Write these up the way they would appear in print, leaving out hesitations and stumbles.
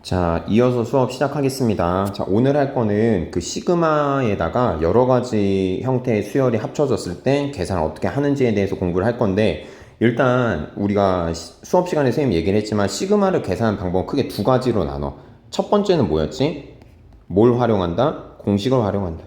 자, 이어서 수업 시작하겠습니다. 자, 오늘 할 거는 그 시그마에다가 여러 가지 형태의 수열이 합쳐졌을 때 계산을 어떻게 하는지에 대해서 공부를 할 건데, 일단 우리가 수업 시간에 선생님 얘기를 했지만 시그마를 계산하는 방법은 크게 두 가지로 나눠. 첫 번째는 뭐였지? 뭘 활용한다? 공식을 활용한다.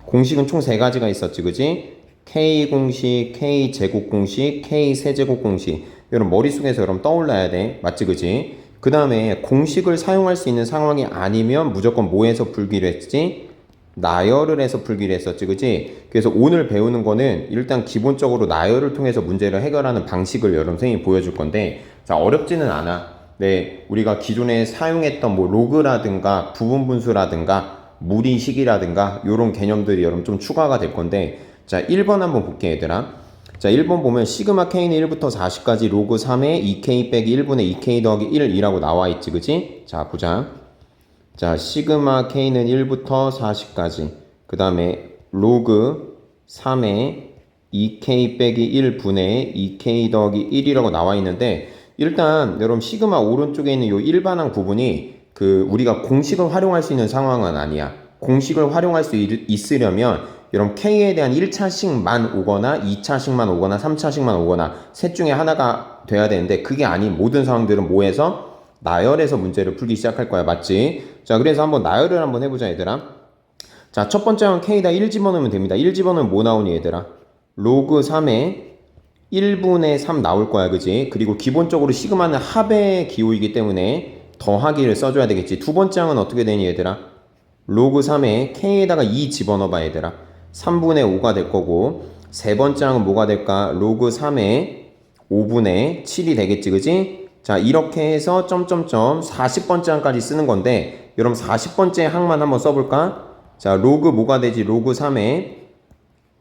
공식은 총 세 가지가 있었지, 그지? K 공식, K 제곱 공식, K 세제곱 공식. 여러분 머릿속에서 여러분 떠올라야 돼. 맞지, 그지? 그 다음에 공식을 사용할 수 있는 상황이 아니면 무조건 뭐해서 풀기로 했지? 나열을 해서 풀기로 했었지, 그지? 그래서 오늘 배우는 거는 일단 기본적으로 나열을 통해서 문제를 해결하는 방식을 여러분 선생님이 보여줄 건데, 자, 어렵지는 않아. 네, 우리가 기존에 사용했던 뭐 로그라든가 부분분수라든가 무리식이라든가 이런 개념들이 여러분 좀 추가가 될 건데, 자 1번 한번 볼게 얘들아. 자 1번 보면 시그마 k는 1부터 40까지 로그 3에 2k 빼기 1분의 2k 더하기 1이라고 나와 있지, 그지? 자 보자. 자 시그마 k는 1부터 40까지, 그 다음에 로그 3에 2k 빼기 1분의 2k 더하기 1이라고 나와 있는데, 일단 여러분 시그마 오른쪽에 있는 요 일반항 부분이 그 우리가 공식을 활용할 수 있는 상황은 아니야. 공식을 활용할 수 있으려면 여러분 K에 대한 1차식만 오거나 2차식만 오거나 3차식만 오거나 셋 중에 하나가 돼야 되는데, 그게 아닌 모든 상황들은 뭐해서 나열해서 문제를 풀기 시작할 거야. 맞지? 자 그래서 한번 나열을 한번 해보자 얘들아. 자 첫 번째 항 K에다 1 집어넣으면 됩니다. 1 집어넣으면 뭐 나오니 얘들아? 로그 3에 1분의 3 나올 거야, 그지? 그리고 기본적으로 시그마는 합의 기호이기 때문에 더하기를 써줘야 되겠지. 두 번째 항은 어떻게 되니 얘들아? 로그 3에 K에다가 2 집어넣어봐 얘들아. 3분의 5가 될 거고, 세 번째 항은 뭐가 될까? 로그 3에 5분의 7이 되겠지, 그지? 자 이렇게 해서 점점점 40번째 항까지 쓰는 건데, 여러분 40번째 항만 한번 써볼까? 자 로그 뭐가 되지? 로그 3에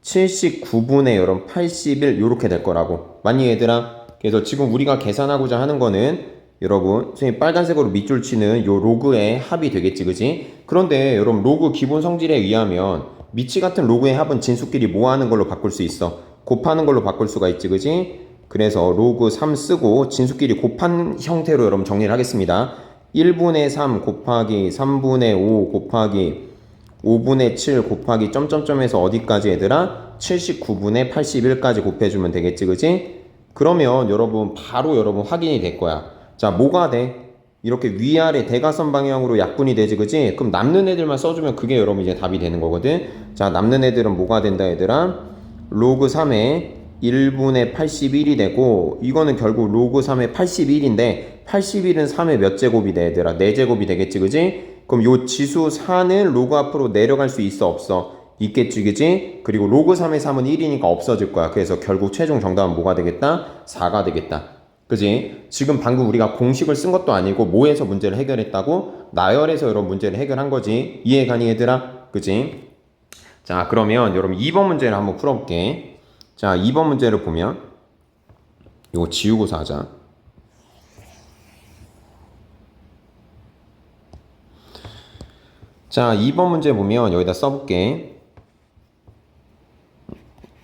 79분의 여러분 81 요렇게 될 거라고. 맞니 얘들아? 그래서 지금 우리가 계산하고자 하는 거는 여러분 선생님 빨간색으로 밑줄 치는 요 로그의 합이 되겠지, 그지? 그런데 여러분 로그 기본 성질에 의하면 미치 같은 로그의 합은 진수끼리 뭐 하는 걸로 바꿀 수 있어? 곱하는 걸로 바꿀 수가 있지, 그지? 그래서 로그 3 쓰고 진수끼리 곱한 형태로 여러분 정리를 하겠습니다. 1분의 3 곱하기 3분의 5 곱하기 5분의 7 곱하기 점점점에서 어디까지 얘들아? 79분의 81까지 곱해주면 되겠지, 그지? 그러면 여러분 바로 여러분 확인이 될 거야. 자 뭐가 돼? 이렇게 위아래 대각선 방향으로 약분이 되지, 그지? 그럼 남는 애들만 써주면 그게 여러분 이제 답이 되는 거거든. 자 남는 애들은 뭐가 된다 얘들아? 로그 3에 1분의 81이 되고, 이거는 결국 로그 3의 81인데 81은 3의 몇 제곱이 돼 얘들아? 4제곱이 되겠지, 그지? 그럼 요 지수 4는 로그 앞으로 내려갈 수 있어 없어? 있겠지, 그지? 그리고 로그 3의 3은 1이니까 없어질 거야. 그래서 결국 최종 정답은 뭐가 되겠다? 4가 되겠다. 그지? 지금 방금 우리가 공식을 쓴 것도 아니고 뭐해서 문제를 해결했다고? 나열해서 여러분 문제를 해결한 거지. 이해 가니 얘들아? 그지? 자 그러면 여러분 2번 문제를 한번 풀어볼게. 자 2번 문제를 보면 이거 지우고서 하자. 자 2번 문제 보면 여기다 써볼게.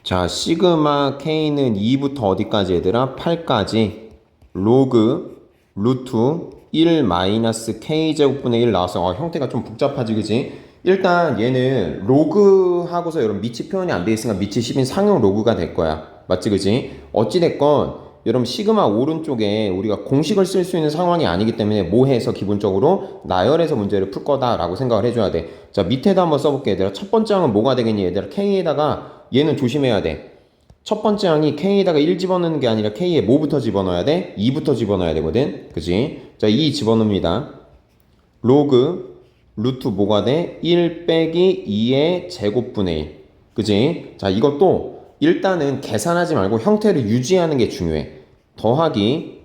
자 시그마 K는 2부터 어디까지 얘들아? 8까지 로그 루트 1 마이너스 K제곱분의 1 나왔어. 형태가 좀 복잡하지, 그지? 일단 얘는 로그하고서 여러분 밑이 표현이 안 돼 있으니까 밑이 10인 상용 로그가 될 거야. 맞지, 그지? 어찌됐건 여러분 시그마 오른쪽에 우리가 공식을 쓸 수 있는 상황이 아니기 때문에 뭐 해서 기본적으로 나열해서 문제를 풀 거다라고 생각을 해줘야 돼. 자 밑에다 한번 써볼게 얘들아. 첫 번째 항은 뭐가 되겠니 얘들아? K에다가 얘는 조심해야 돼. 첫 번째 항이 K에다가 1 집어넣는 게 아니라 K에 뭐부터 집어넣어야 돼? 2부터 집어넣어야 되거든. 그치? 자, 2 집어넣습니다. 로그 루트 뭐가 돼? 1 빼기 2의 제곱분의 1. 그치? 자, 이것도 일단은 계산하지 말고 형태를 유지하는 게 중요해. 더하기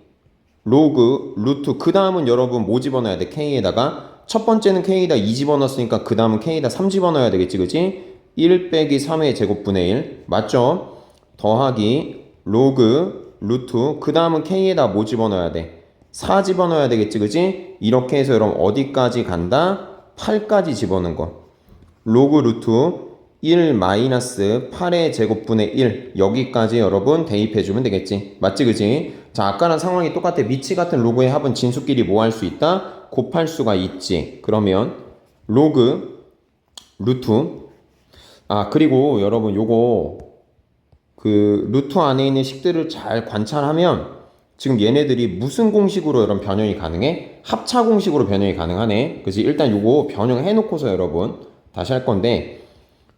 로그 루트, 그 다음은 여러분 뭐 집어넣어야 돼? K에다가 첫 번째는 K에다 2 집어넣었으니까 그 다음은 K에다 3 집어넣어야 되겠지, 그치? 1 빼기 3의 제곱분의 1 맞죠? 더하기 로그 루트, 그 다음은 K에다 뭐 집어넣어야 돼? 4 집어넣어야 되겠지, 그지? 이렇게 해서 여러분 어디까지 간다? 8까지 집어넣은 거. 로그 루트 1 마이너스 8의 제곱분의 1 여기까지 여러분 대입해주면 되겠지. 맞지 그지? 자 아까랑 상황이 똑같아. 미치 같은 로그의 합은 진수끼리 뭐 할 수 있다? 곱할 수가 있지. 그러면 로그 루트 그리고 여러분 요거 그 루트 안에 있는 식들을 잘 관찰하면 지금 얘네들이 무슨 공식으로 여러분 변형이 가능해? 합차 공식으로 변형이 가능하네. 그지? 일단 요거 변형해 놓고서 여러분 다시 할 건데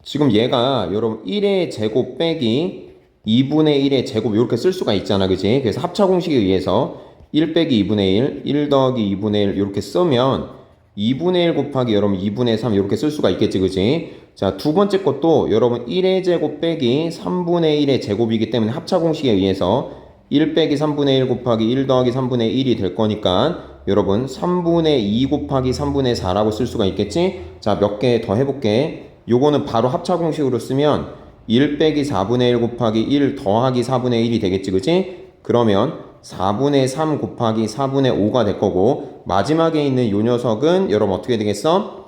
지금 얘가 여러분 1의 제곱 빼기 2분의 1의 제곱 이렇게 쓸 수가 있잖아. 그지? 그래서 합차 공식에 의해서 1 빼기 2분의 1, 1 더하기 2분의 1 이렇게 쓰면 2분의 1 곱하기 여러분 2분의 3 이렇게 쓸 수가 있겠지. 그지? 자, 두 번째 것도 여러분 1의 제곱 빼기 3분의 1의 제곱이기 때문에 합차 공식에 의해서 1 빼기 3분의 1 곱하기 1 더하기 3분의 1이 될 거니까 여러분 3분의 2 곱하기 3분의 4라고 쓸 수가 있겠지? 자, 몇 개 더 해볼게. 요거는 바로 합차 공식으로 쓰면 1 빼기 4분의 1 곱하기 1 더하기 4분의 1이 되겠지. 그치? 그러면 4분의 3 곱하기 4분의 5가 될 거고 마지막에 있는 요 녀석은 여러분 어떻게 되겠어?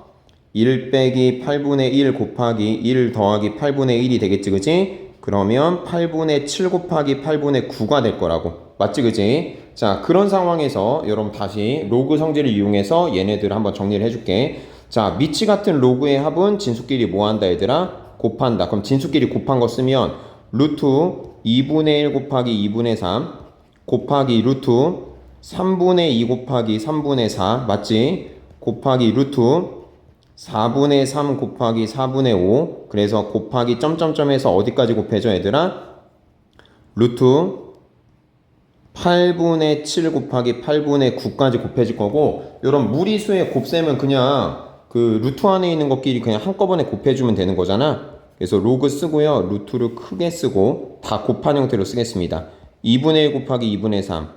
1 빼기 8분의 1 곱하기 1 더하기 8분의 1이 되겠지. 그치? 그러면 8분의 7 곱하기 8분의 9가 될 거라고. 맞지 그지? 자 그런 상황에서 여러분 다시 로그 성질을 이용해서 얘네들을 한번 정리를 해줄게. 자 미치 같은 로그의 합은 진수끼리 뭐 한다 얘들아? 곱한다. 그럼 진수끼리 곱한 거 쓰면 루트 2분의 1 곱하기 2분의 3 곱하기 루트 3분의 2 곱하기 3분의 4 맞지? 곱하기 루트 4분의 3 곱하기 4분의 5 그래서 곱하기 점점점에서 어디까지 곱해져 얘들아? 루트 8분의 7 곱하기 8분의 9까지 곱해질 거고 이런 무리수의 곱셈은 그냥 그 루트 안에 있는 것끼리 그냥 한꺼번에 곱해주면 되는 거잖아. 그래서 로그 쓰고요. 루트를 크게 쓰고 다 곱한 형태로 쓰겠습니다. 2분의 1 곱하기 2분의 3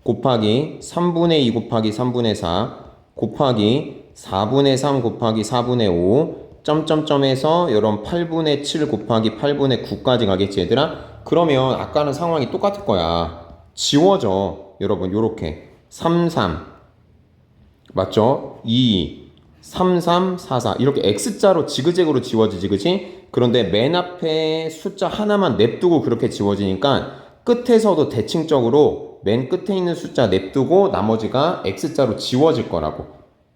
곱하기 3분의 2 곱하기 3분의 4 곱하기 4분의 3 곱하기 4분의 5 점점점에서 이런 8분의 7 곱하기 8분의 9까지 가겠지 얘들아? 그러면 아까는 상황이 똑같을 거야. 지워져 여러분 요렇게 3, 3 맞죠? 2, 3, 3, 4, 4 이렇게 X자로 지그재그로 지워지지 그치? 그런데 맨 앞에 숫자 하나만 냅두고 그렇게 지워지니까 끝에서도 대칭적으로 맨 끝에 있는 숫자 냅두고 나머지가 X자로 지워질 거라고.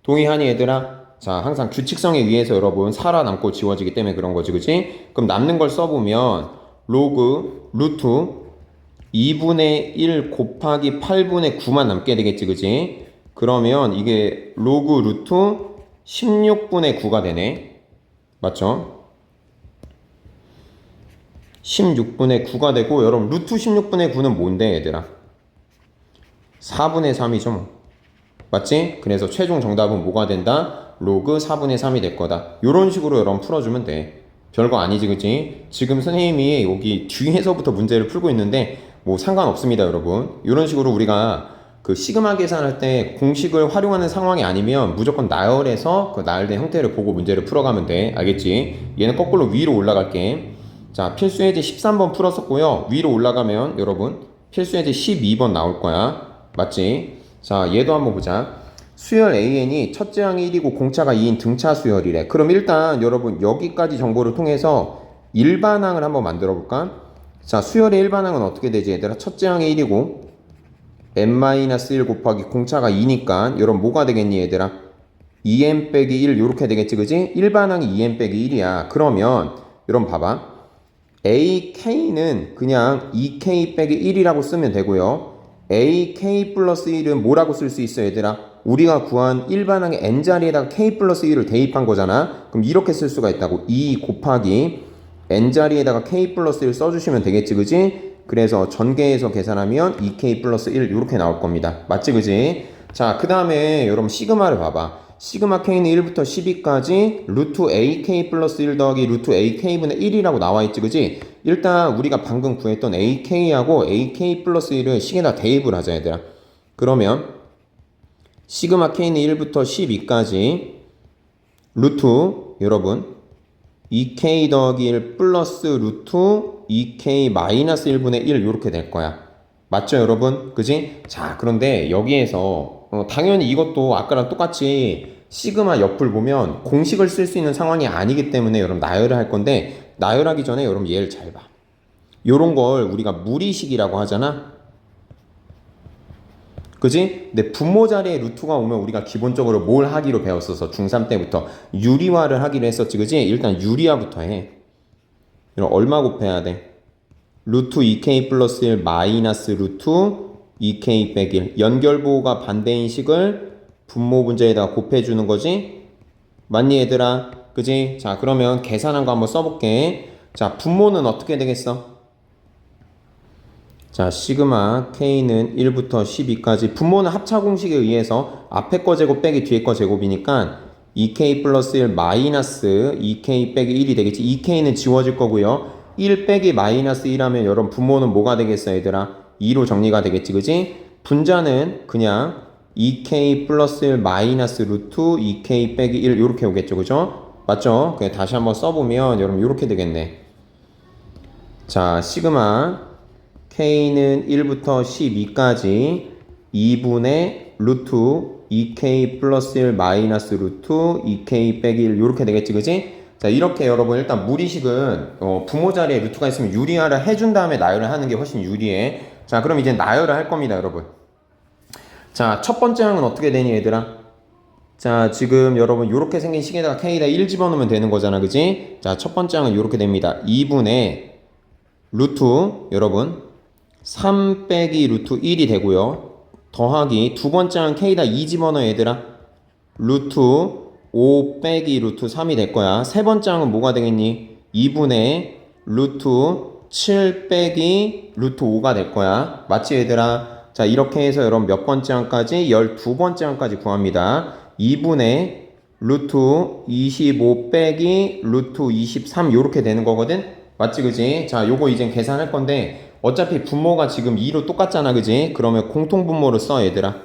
동의하니 얘들아? 자 항상 규칙성에 의해서 여러분 살아남고 지워지기 때문에 그런 거지 그치? 그럼 남는 걸 써보면 로그 루트 2분의 1 곱하기 8분의 9만 남게 되겠지 그치? 그러면 이게 로그 루트 16분의 9가 되네. 맞죠? 16분의 9가 되고 여러분 루트 16분의 9는 뭔데 얘들아? 4분의 3이죠 뭐. 맞지? 그래서 최종 정답은 뭐가 된다? 로그 4분의 3이 될 거다. 요런 식으로 여러분 풀어주면 돼. 별거 아니지 그치? 지금 선생님이 여기 뒤에서부터 문제를 풀고 있는데 뭐 상관없습니다 여러분. 요런 식으로 우리가 그 시그마 계산할 때 공식을 활용하는 상황이 아니면 무조건 나열해서 그 나열된 형태를 보고 문제를 풀어가면 돼. 알겠지? 얘는 거꾸로 위로 올라갈게. 자 필수 예제 13번 풀었었고요. 위로 올라가면 여러분 필수 예제 12번 나올 거야. 맞지? 자 얘도 한번 보자. 수열 AN이 첫째 항이 1이고 공차가 2인 등차 수열이래. 그럼 일단 여러분 여기까지 정보를 통해서 일반항을 한번 만들어 볼까? 자 수열의 일반항은 어떻게 되지 얘들아? 첫째 항이 1이고 n-1 곱하기 공차가 2니까 여러분 뭐가 되겠니 얘들아? 2n 빼기 1 요렇게 되겠지 그지? 일반항이 2n 빼기 1이야. 그러면 여러분 봐봐. AK는 그냥 2K 빼기 1이라고 쓰면 되고요. AK 플러스 1은 뭐라고 쓸 수 있어 얘들아? 우리가 구한 일반항의 n자리에다가 K 플러스 1을 대입한 거잖아. 그럼 이렇게 쓸 수가 있다고. 2 곱하기 n자리에다가 K 플러스 1 써주시면 되겠지 그지? 그래서 전개해서 계산하면 2K 플러스 1 이렇게 나올 겁니다. 맞지 그지? 자 그 다음에 여러분 시그마를 봐봐. 시그마 K는 1부터 12까지 루트 AK 플러스 1 더하기 루트 AK분의 1이라고 나와있지 그지? 일단 우리가 방금 구했던 AK하고 AK 플러스 1을 식에다 대입을 하자 얘들아. 그러면 시그마 K는 1부터 12까지 루트 여러분 2K 더하기 1 플러스 루트 2K 마이너스 1분의 1 이렇게 될 거야. 맞죠 여러분? 그지? 자 그런데 여기에서 당연히 이것도 아까랑 똑같이 시그마 옆을 보면 공식을 쓸 수 있는 상황이 아니기 때문에 여러분 나열을 할 건데, 나열하기 전에 여러분 얘를 잘 봐. 요런 걸 우리가 무리식이라고 하잖아. 그지? 근데 분모 자리에 루트가 오면 우리가 기본적으로 뭘 하기로 배웠어서 중3 때부터 유리화를 하기로 했었지. 그지? 일단 유리화부터 해. 이런 얼마 곱해야 돼? 루트 2k 플러스 1 마이너스 루트 2k 빼기 1. 연결부호가 반대인 식을 분모 분자에다가 곱해주는 거지? 맞니 얘들아? 그지? 자, 그러면 계산한 거 한번 써볼게. 자, 분모는 어떻게 되겠어? 자, 시그마 k는 1부터 12까지. 분모는 합차 공식에 의해서 앞에 거 제곱 빼기 뒤에 거 제곱이니까 2k 플러스 1 마이너스 2k 빼기 1이 되겠지. 2k는 지워질 거고요. 1 빼기 마이너스 1 하면 여러분 분모는 뭐가 되겠어 얘들아? 2로 정리가 되겠지. 그지? 분자는 그냥 2k 플러스 1 마이너스 루트 2k 빼기 1 이렇게 오겠죠. 그죠? 맞죠? 그냥 다시 한번 써보면 여러분 이렇게 되겠네. 자, 시그마 k는 1부터 12까지 2분의 루트 2k 플러스 1 마이너스 루트 2k 빼기 1 이렇게 되겠지. 그지? 자, 이렇게 여러분 일단 무리식은 부모 자리에 루트가 있으면 유리화를 해준 다음에 나열을 하는 게 훨씬 유리해. 자, 그럼 이제 나열을 할 겁니다 여러분. 자, 첫 번째 항은 어떻게 되니 얘들아? 자, 지금 여러분 요렇게 생긴 식에다가 k에다 1 집어넣으면 되는 거잖아. 그지? 자, 첫 번째 항은 요렇게 됩니다. 2분의 루트 여러분 3 빼기 루트 1이 되고요. 더하기 두 번째 항 k에다 2 집어넣어 얘들아. 루트 5 빼기 루트 3이 될 거야. 세 번째 항은 뭐가 되겠니? 2분의 루트 7 빼기 루트 5가 될 거야. 맞지 얘들아? 자, 이렇게 해서 여러분 몇 번째 항까지? 12번째 항까지 구합니다. 2분의 루트 25 빼기 루트 23 요렇게 되는 거거든? 맞지 그지? 자, 요거 이제 계산할 건데 어차피 분모가 지금 2로 똑같잖아. 그지? 그러면 공통분모를 써 얘들아.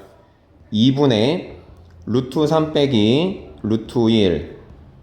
2분의 루트 3 빼기 루트 1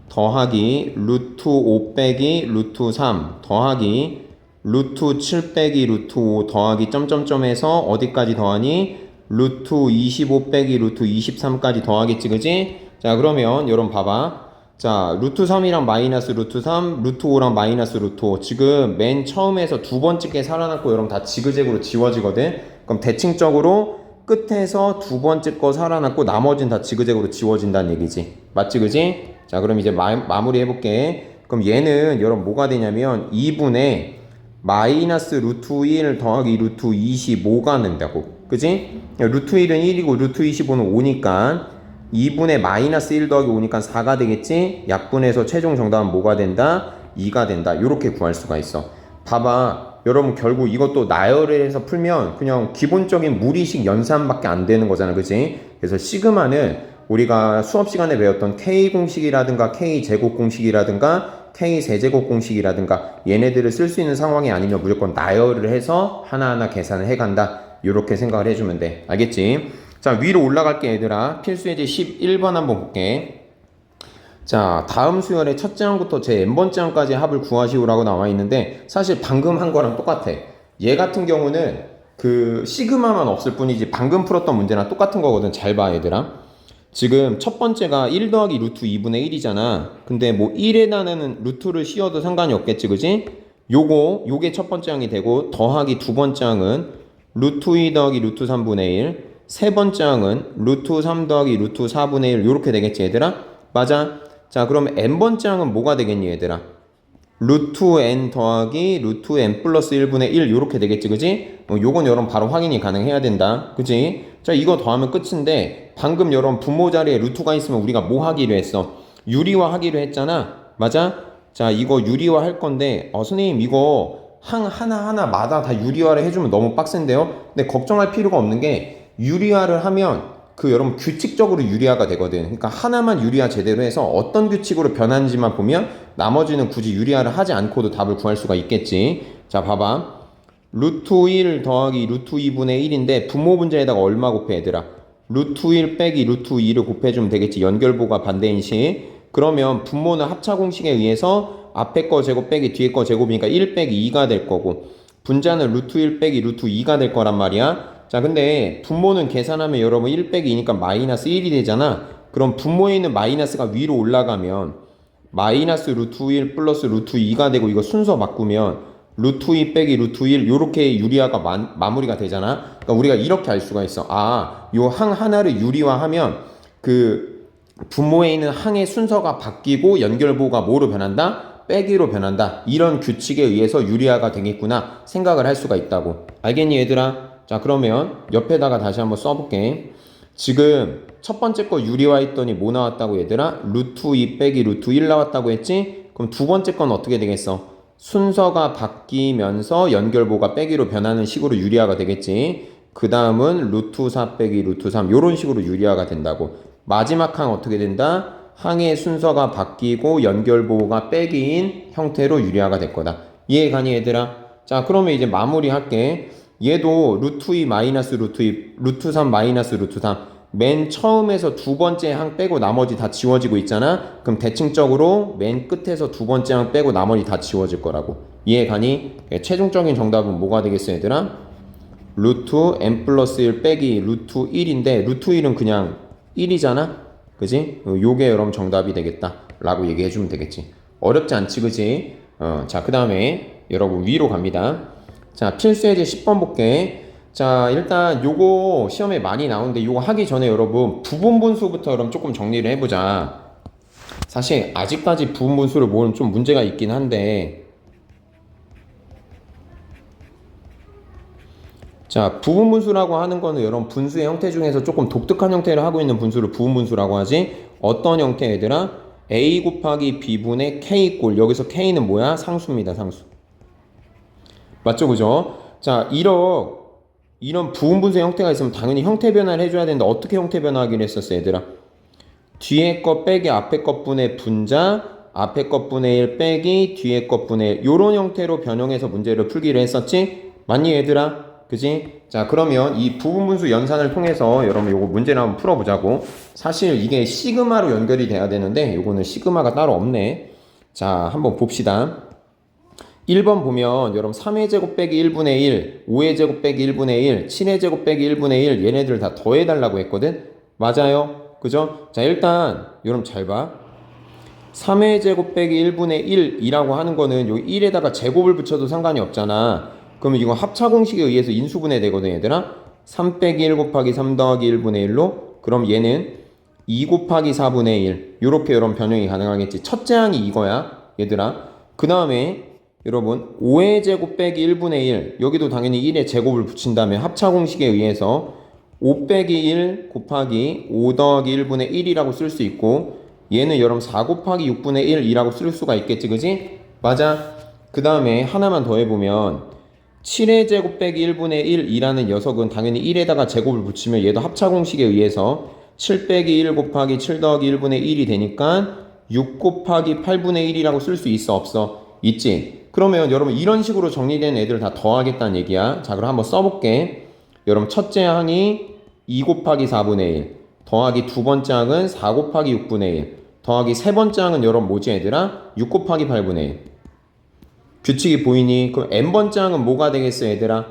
더하기 루트 5 빼기 루트 3 더하기 루트 7 빼기 루트 5 더하기 점점점 해서 어디까지 더하니? 루트 25 빼기 루트 23까지 더하겠지. 그지? 자, 그러면 여러분 봐봐. 자, 루트 3이랑 마이너스 루트 3, 루트 5랑 마이너스 루트 5. 지금 맨 처음에서 두 번째 게 살아났고 여러분 다 지그재그로 지워지거든. 그럼 대칭적으로 끝에서 두 번째 거 살아났고 나머지는 다 지그재그로 지워진다는 얘기지. 맞지 그지? 자, 그럼 이제 마무리 해볼게. 그럼 얘는 여러분 뭐가 되냐면 2분의 마이너스 루트 1 더하기 루트 25가 된다고. 그지? 루트 1은 1이고 루트 25는 5니까 2분의 마이너스 1 더하기 5니까 4가 되겠지? 약분해서 최종 정답은 뭐가 된다? 2가 된다. 이렇게 구할 수가 있어. 봐봐. 여러분 결국 이것도 나열을 해서 풀면 그냥 기본적인 무리식 연산밖에 안 되는 거잖아. 그치? 그래서 시그마는 우리가 수업 시간에 배웠던 K공식이라든가 K제곱 공식이라든가 K세제곱 공식이라든가 얘네들을 쓸 수 있는 상황이 아니면 무조건 나열을 해서 하나하나 계산을 해간다. 이렇게 생각을 해주면 돼. 알겠지? 자, 위로 올라갈게 얘들아. 필수예제 11번 한번 볼게. 자, 다음 수열의 첫째 항부터 제 n번째 항까지 합을 구하시오라고 나와 있는데 사실 방금 한 거랑 똑같아. 얘 같은 경우는 그 시그마만 없을 뿐이지 방금 풀었던 문제랑 똑같은 거거든. 잘 봐 얘들아. 지금 첫 번째가 1 더하기 루트 2분의 1이잖아. 근데 뭐 1에다는 루트를 씌워도 상관이 없겠지. 그지? 요게 첫 번째 항이 되고 더하기 두 번째 항은 루트 2 더하기 루트 3분의 1 세 번째 항은 루트 3 더하기 루트 4분의 1 요렇게 되겠지 얘들아? 맞아? 자, 그럼 n번째 항은 뭐가 되겠니 얘들아? 루트 n 더하기 루트 n 플러스 1분의 1 요렇게 되겠지. 그지? 요건 여러분 바로 확인이 가능해야 된다. 그지? 자, 이거 더하면 끝인데 방금 여러분 분모 자리에 루트가 있으면 우리가 뭐 하기로 했어? 유리화 하기로 했잖아. 맞아? 자, 이거 유리화 할 건데 선생님 이거 항 하나하나마다 다 유리화를 해주면 너무 빡센데요? 근데 걱정할 필요가 없는 게 유리화를 하면 그 여러분 규칙적으로 유리화가 되거든. 그러니까 하나만 유리화 제대로 해서 어떤 규칙으로 변하는지만 보면 나머지는 굳이 유리화를 하지 않고도 답을 구할 수가 있겠지. 자, 봐봐. 루트 1 더하기 루트 2분의 1인데 분모 분자에다가 얼마 곱해 얘들아? 루트 1 빼기 루트 2를 곱해주면 되겠지. 연결부가 반대인 식. 그러면 분모는 합차 공식에 의해서 앞에 거 제곱 빼기 뒤에 거 제곱이니까 1 빼기 2가 될 거고 분자는 루트 1 빼기 루트 2가 될 거란 말이야. 자, 근데 분모는 계산하면 여러분 1 빼기 2니까 마이너스 1이 되잖아. 그럼 분모에 있는 마이너스가 위로 올라가면 마이너스 루트 1 플러스 루트 2가 되고 이거 순서 바꾸면 루트 2 빼기 루트 1 요렇게 유리화가 마무리가 되잖아. 그러니까 우리가 이렇게 알 수가 있어. 요 항 하나를 유리화하면 그 분모에 있는 항의 순서가 바뀌고 연결부호가 뭐로 변한다? 빼기로 변한다. 이런 규칙에 의해서 유리화가 되겠구나 생각을 할 수가 있다고. 알겠니 얘들아? 자 그러면 옆에다가 다시 한번 써볼게. 지금 첫 번째 거 유리화했더니 뭐 나왔다고 얘들아? 루트 2 빼기 루트 1 나왔다고 했지? 그럼 두 번째 건 어떻게 되겠어? 순서가 바뀌면서 연결부호가 빼기로 변하는 식으로 유리화가 되겠지. 그 다음은 루트 4 빼기 루트 3 요런 식으로 유리화가 된다고. 마지막 항 어떻게 된다? 항의 순서가 바뀌고 연결부호가 빼기인 형태로 유리화가 될 거다. 이해가니 얘들아? 자 그러면 이제 마무리 할게. 얘도 루트 2 마이너스 루트 2 루트 3 마이너스 루트 3 맨 처음에서 두 번째 항 빼고 나머지 다 지워지고 있잖아. 그럼 대칭적으로 맨 끝에서 두 번째 항 빼고 나머지 다 지워질 거라고. 이해가니? 최종적인 정답은 뭐가 되겠어 얘들아? 루트 n 플러스 1 빼기 루트 1인데 루트 1은 그냥 1이잖아. 그지? 요게 여러분 정답이 되겠다 라고 얘기해주면 되겠지. 어렵지 않지 그지? 자 그 다음에 여러분 위로 갑니다. 자 필수예제 10번 볼게. 자 일단 요거 시험에 많이 나오는데 요거 하기 전에 여러분 부분분수부터 그럼 조금 정리를 해보자. 사실 아직까지 부분분수를 모으면 좀 문제가 있긴 한데, 자 부분분수라고 하는 거는 여러분 분수의 형태 중에서 조금 독특한 형태를 하고 있는 분수를 부분분수라고 하지. 어떤 형태 얘들아? a 곱하기 b분의 k 꼴. 여기서 k는 뭐야? 상수입니다. 상수. 맞죠 그죠? 자 이런 부분분수의 형태가 있으면 당연히 형태 변화를 해줘야 되는데 어떻게 형태 변화하기로 했었어 얘들아? 뒤에 것 빼기 앞에 것분의 분자, 앞에 것분의 1 빼기 뒤에 것분의 1 요런 형태로 변형해서 문제를 풀기로 했었지? 맞니 얘들아? 그지? 자 그러면 이 부분분수 연산을 통해서 여러분 요거 문제를 한번 풀어보자고. 사실 이게 시그마로 연결이 돼야 되는데 요거는 시그마가 따로 없네. 자 한번 봅시다. 1번 보면 여러분 3의 제곱 빼기 1분의 1, 5의 제곱 빼기 1분의 1, 7의 제곱 빼기 1분의 1 얘네들 다 더해달라고 했거든? 맞아요? 그죠? 자 일단 여러분 잘 봐. 3의 제곱 빼기 1분의 1이라고 하는 거는 여기 1에다가 제곱을 붙여도 상관이 없잖아. 그러면 이거 합차 공식에 의해서 인수분해 되거든 얘들아. 3 빼기 1 곱하기 3 더하기 1분의 1로 그럼 얘는 2 곱하기 4분의 1 요렇게 여러분 변형이 가능하겠지. 첫째 항이 이거야 얘들아. 그 다음에 여러분 5의 제곱 빼기 1분의 1 여기도 당연히 1의 제곱을 붙인 다음에 합차 공식에 의해서 5 빼기 1 곱하기 5 더하기 1분의 1이라고 쓸 수 있고 얘는 여러분 4 곱하기 6분의 1이라고 쓸 수가 있겠지 그지? 맞아. 그 다음에 하나만 더 해보면 7의 제곱 빼기 1분의 1이라는 녀석은 당연히 1에다가 제곱을 붙이면 얘도 합차 공식에 의해서 7 빼기 1 곱하기 7 더하기 1분의 1이 되니까 6 곱하기 8분의 1이라고 쓸 수 있어 없어? 있지? 그러면 여러분 이런 식으로 정리된 애들 다 더하겠다는 얘기야. 자 그럼 한번 써볼게. 여러분 첫째 항이 2 곱하기 4분의 1 더하기 두 번째 항은 4 곱하기 6분의 1 더하기 세 번째 항은 여러분 뭐지 얘들아? 6 곱하기 8분의 1 규칙이 보이니? 그럼 n번째 항은 뭐가 되겠어 얘들아?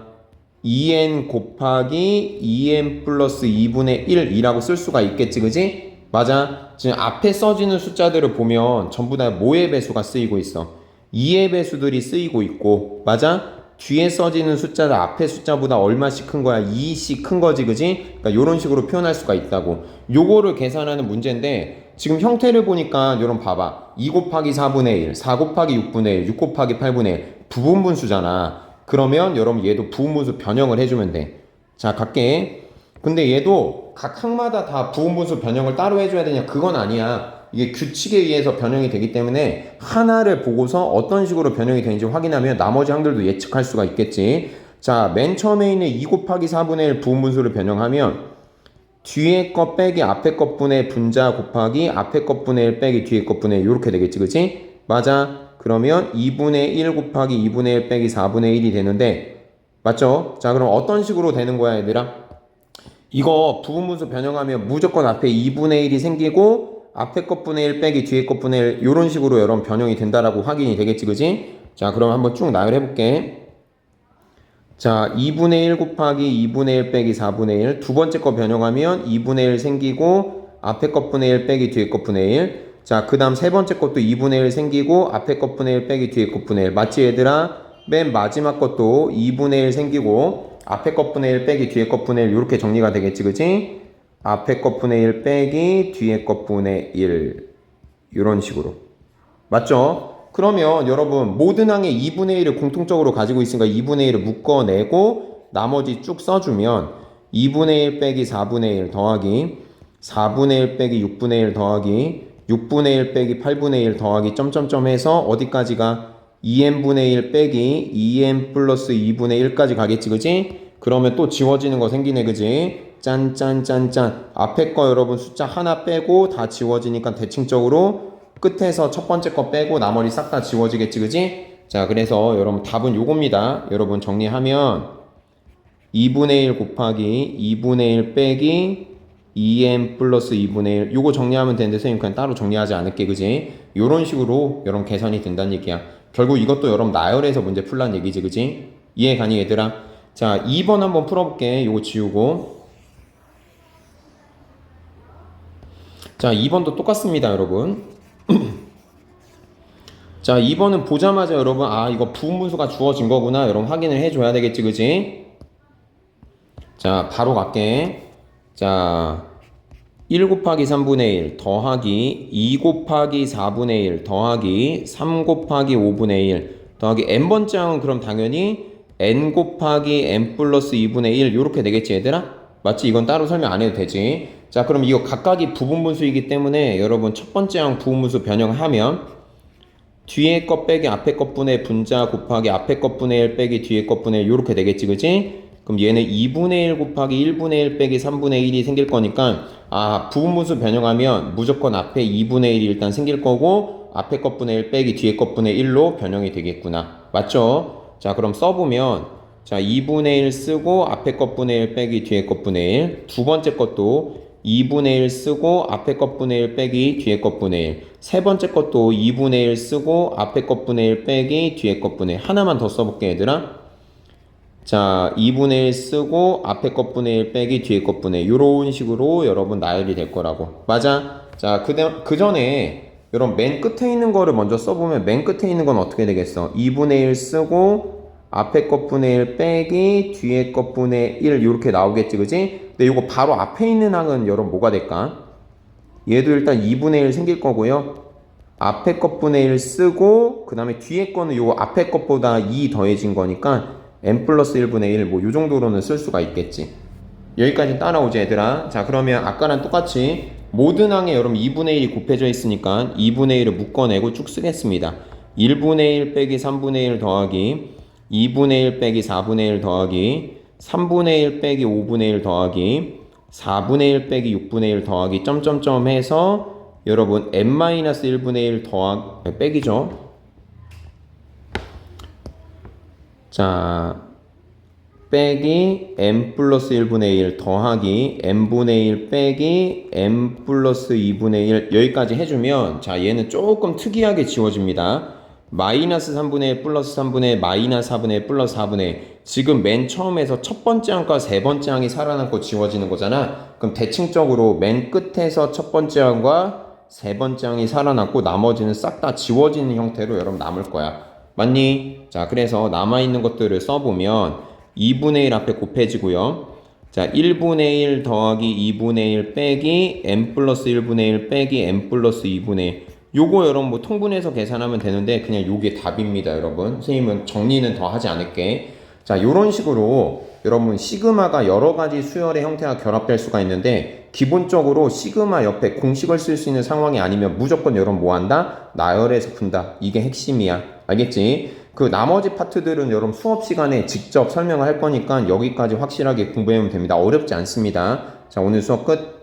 2n 곱하기 2n 플러스 2분의 1이라고 쓸 수가 있겠지 그지? 맞아. 지금 앞에 써지는 숫자들을 보면 전부 다 뭐의 배수가 쓰이고 있어? 2의 배수들이 쓰이고 있고 맞아? 뒤에 써지는 숫자들 앞에 숫자보다 얼마씩 큰 거야? 2씩 큰 거지 그지? 그러니까 이런 식으로 표현할 수가 있다고. 요거를 계산하는 문제인데 지금 형태를 보니까 여러분 봐봐. 2 곱하기 4분의 1, 4 곱하기 6분의 1, 6 곱하기 8분의 1 부분분수잖아. 그러면 여러분 얘도 부분분수 변형을 해주면 돼. 자 갈게. 근데 얘도 각 항마다 다 부분분수 변형을 따로 해줘야 되냐? 그건 아니야. 이게 규칙에 의해서 변형이 되기 때문에 하나를 보고서 어떤 식으로 변형이 되는지 확인하면 나머지 항들도 예측할 수가 있겠지. 자, 맨 처음에 있는 2 곱하기 4분의 1 부분분수를 변형하면 뒤에 것 빼기 앞에 것분의 분자 곱하기 앞에 것분의 1 빼기 뒤에 것분의 1 이렇게 되겠지. 그치? 맞아. 그러면 2분의 1 곱하기 2분의 1 빼기 4분의 1이 되는데 맞죠? 자, 그럼 어떤 식으로 되는 거야 얘들아? 이거 부분분수 변형하면 무조건 앞에 2분의 1이 생기고 앞에 것분의 1 빼기 뒤에 것분의 1 이런 식으로 여러분 변형이 된다라고 확인이 되겠지 그지? 자 그럼 한번 쭉 나열해 볼게. 자 2분의 1 곱하기 2분의 1 빼기 4분의 1 두 번째 거 변형하면 2분의 1 생기고 앞에 것분의 1 빼기 뒤에 것분의 1. 자, 그 다음 세 번째 것도 2분의 1 생기고 앞에 것분의 1 빼기 뒤에 것분의 1. 맞지 얘들아? 맨 마지막 것도 2분의 1 생기고 앞에 것분의 1 빼기 뒤에 것분의 1 이렇게 정리가 되겠지, 그지? 앞에 것분의 1 빼기 뒤에 것분의 1 이런 식으로. 맞죠? 그러면 여러분 모든 항에 2분의 1을 공통적으로 가지고 있으니까 2분의 1을 묶어내고 나머지 쭉 써주면 2분의 1 빼기 4분의 1 더하기 4분의 1 빼기 6분의 1 더하기 6분의 1 빼기 8분의 1 더하기 점점점 해서 어디까지가 2n분의 1 빼기 2n 플러스 2분의 1까지 가겠지, 그지? 그러면 또 지워지는 거 생기네, 그지? 짠짠짠짠. 앞에 거 여러분 숫자 하나 빼고 다 지워지니까 대칭적으로 끝에서 첫 번째 거 빼고 나머지 싹 다 지워지겠지, 그지? 자, 그래서 여러분 답은 요겁니다. 여러분 정리하면 2분의 1 곱하기 2분의 1 빼기 2n 플러스 2분의 1 요거 정리하면 되는데 선생님 그냥 따로 정리하지 않을게, 그지? 요런 식으로 여러분 계산이 된다는 얘기야. 결국 이것도 여러분 나열해서 문제 풀란 얘기지, 그지? 이해 가니 얘들아? 자, 2번 한번 풀어볼게. 요거 지우고. 자, 2번도 똑같습니다, 여러분. 자, 2번은 보자마자 여러분 이거 부분분수가 주어진 거구나 여러분 확인을 해줘야 되겠지, 그지? 자, 바로 갈게. 자, 1 곱하기 3분의 1 더하기 2 곱하기 4분의 1 더하기 3 곱하기 5분의 1 더하기 n번째 항은 그럼 당연히 n 곱하기 n 플러스 2분의 1 요렇게 되겠지 얘들아? 맞지? 이건 따로 설명 안 해도 되지. 자, 그럼 이거 각각이 부분분수이기 때문에 여러분 첫 번째 항 부분분수 변형하면 뒤에 것 빼기 앞에 것분의 분자 곱하기 앞에 것분의 1 빼기 뒤에 것분의 1 요렇게 되겠지, 그지? 그럼 얘는 2분의 1 곱하기 1분의 1 빼기 3분의 1이 생길 거니까 부분분수 변형하면 무조건 앞에 2분의 1이 일단 생길 거고 앞에 것분의 1 빼기 뒤에 것분의 1로 변형이 되겠구나. 맞죠? 자, 그럼 써보면 자 2분의 1 쓰고 앞에 것분의 1 빼기 뒤에 것분의 1 두 번째 것도 2분의 1 쓰고 앞에 것분의 1 빼기 뒤에 것분의 1 세 번째 것도 2분의 1 쓰고 앞에 것분의 1 빼기 뒤에 것분의 1 하나만 더 써볼게 얘들아. 자 2분의 1 쓰고 앞에 것분의 1 빼기 뒤에 것분의 1 요런 식으로 여러분 나열이 될 거라고. 맞아? 자 그 전에 여러분 맨 끝에 있는 거를 먼저 써보면 맨 끝에 있는 건 어떻게 되겠어? 2분의 1 쓰고 앞에 것분의 1 빼기 뒤에 것분의 1 이렇게 나오겠지, 그지? 근데 이거 바로 앞에 있는 항은 여러분 뭐가 될까? 얘도 일단 2분의 1 생길 거고요. 앞에 것분의 1 쓰고 그 다음에 뒤에 거는 요 앞에 것보다 2 더해진 거니까 n 플러스 1분의 1 뭐 요 정도로는 쓸 수가 있겠지. 여기까지 따라오지 얘들아. 자, 그러면 아까랑 똑같이 모든 항에 여러분 2분의 1이 곱해져 있으니까 2분의 1을 묶어내고 쭉 쓰겠습니다. 1분의 1 빼기 3분의 1 더하기 2분의 1 빼기 4분의 1 더하기 3분의 1 빼기 5분의 1 더하기 4분의 1 빼기 6분의 1 더하기 점점점 해서 여러분 n-1분의 1 빼기죠. 자, 빼기 n 플러스 1분의 1 더하기 n분의 1 빼기 n 플러스 2분의 1 여기까지 해주면 자 얘는 조금 특이하게 지워집니다. 마이너스 3분의 1 플러스 3분의 1 마이너스 4분의 1 플러스 4분의 1 지금 맨 처음에서 첫 번째 항과 세 번째 항이 살아남고 지워지는 거잖아. 그럼 대칭적으로 맨 끝에서 첫 번째 항과 세 번째 항이 살아남고 나머지는 싹 다 지워지는 형태로 여러분 남을 거야. 맞니? 자, 그래서 남아있는 것들을 써보면 2분의 1 앞에 곱해지고요. 자, 1분의 1 더하기 2분의 1 빼기 n 플러스 1분의 1 빼기 n 플러스 2분의 1 요거 여러분 뭐 통분해서 계산하면 되는데 그냥 요게 답입니다, 여러분. 선생님은 정리는 더 하지 않을게. 자, 요런 식으로 여러분 시그마가 여러 가지 수열의 형태가 결합될 수가 있는데 기본적으로 시그마 옆에 공식을 쓸 수 있는 상황이 아니면 무조건 여러분 뭐 한다? 나열해서 푼다. 이게 핵심이야. 알겠지? 그 나머지 파트들은 여러분 수업 시간에 직접 설명을 할 거니까 여기까지 확실하게 공부하면 됩니다. 어렵지 않습니다. 자, 오늘 수업 끝.